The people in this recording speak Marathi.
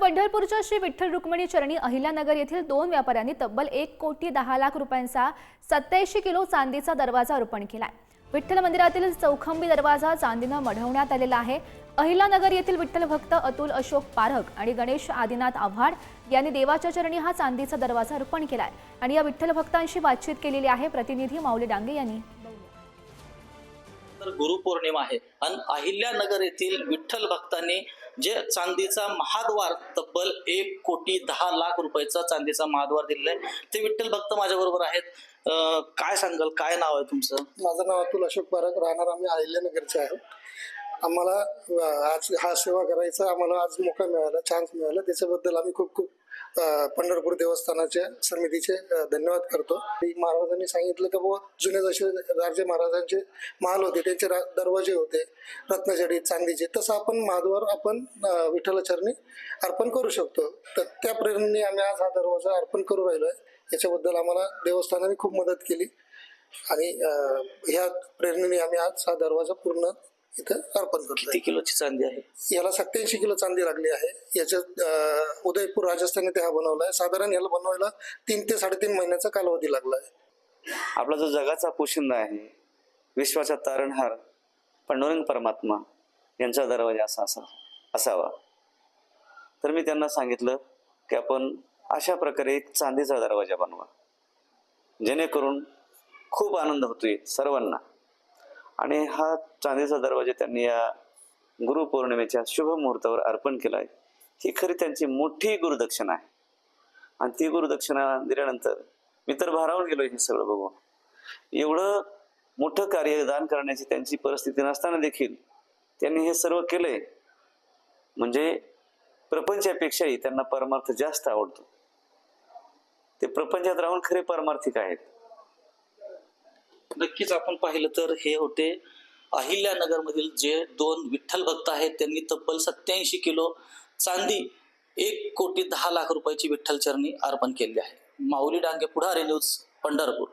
पंढरपूरच्या श्री विठ्ठल रुक्मिणी चरणी अहिल्यानगर येथील 2 व्यापाऱ्यांनी तब्बल 1,10,00,000 रुपयांचा 87 किलो चांदीचा दरवाजा अर्पण केलाय। विठ्ठल मंदिरातील चौखंबी दरवाजा चांदीने मढवण्यात आलेला आहे। अहिल्यानगर येथील विठ्ठल भक्त अतुल अशोक पारख आणि गणेश आदिनाथ आव्हाड यांनी देवाच्या चरणी हा चांदीचा दरवाजा अर्पण केलाय आणि या विठ्ठल भक्तांशी बातचीत केलेली आहे। प्रतिनिधी माऊली डांगे यांनी। तर गुरुपौर्णिमा आहे आणि अहिल्यानगर येथील विठ्ठल भक्तांनी जे चांदीचा महाद्वार तब्बल 1,10,00,000 रुपयाचा चांदीचा महाद्वार दिलेला आहे, ते विठ्ठल भक्त माझ्या बरोबर आहेत। काय सांगाल, काय नाव आहे तुमचं? माझं नाव अतुल अशोक पारख, राहणार आम्ही अहिल्यानगरचे आहोत। आम्हाला आज हा सेवा करायचा आम्हाला आज मौका मिळाला, चान्स मिळाला, त्याच्याबद्दल आम्ही खूप खूप पंढरपूर देवस्थानाच्या समितीचे धन्यवाद करतो। महाराजांनी सांगितलं की बुवा जुने जसे राजे महाराजांचे महाल होते त्यांचे दरवाजे होते रत्नजडित चांदीचे, तसं आपण महाद्वार आपण विठ्ठलाचरणी अर्पण करू शकतो। तर त्या प्रेरणेने आम्ही आज हा दरवाजा अर्पण करू राहिलोय। याच्याबद्दल आम्हाला देवस्थानाने खूप मदत केली आणि ह्या प्रेरणेने आम्ही आज हा दरवाजा पूर्ण इथं अर्पण करतो। किती किलोची चांदी आहे? याला 87 किलो चांदी लागली आहे। याच्यात उदयपूर राजस्थान इथे हा बनवलाय। साधारण याला बनवायला 3 ते 3.5 महिन्याचा कालावधी लागला आहे। आपला जो जगाचा पोशिंदा आहे, विश्वाचा तारणहार पांडुरंग परमात्मा यांचा दरवाजा असावा। तर मी त्यांना सांगितलं की आपण अशा प्रकारे एक चांदीचा दरवाजा बनवा, जेणेकरून खूप आनंद होतोय सर्वांना। आणि हा चांदीचा दरवाजा त्यांनी या गुरुपौर्णिमेच्या शुभ मुहूर्तावर अर्पण केलाय। ही खरी त्यांची मोठी गुरुदक्षिणा आहे आणि ती गुरुदक्षिणा दिल्यानंतर मी तर भारावून गेलोय हे सगळं बघून। एवढं मोठं कार्य दान करण्याची त्यांची परिस्थिती नसताना देखील त्यांनी हे सर्व केलंय, म्हणजे प्रपंचापेक्षाही त्यांना परमार्थ जास्त आवडतो। ते प्रपंचात राहून खरे परमार्थिक आहेत। नक्कीच आपण पाहिलं तर हे होते अहिल्यानगर मधील जे 2 विठ्ठल भक्त आहेत, त्यांनी तब्बल 87 किलो चांदी 1,10,00,000 रुपयाची विठ्ठल चरणी अर्पण केली आहे। माऊली डांगे, पुढारी न्यूज, पंढरपूर।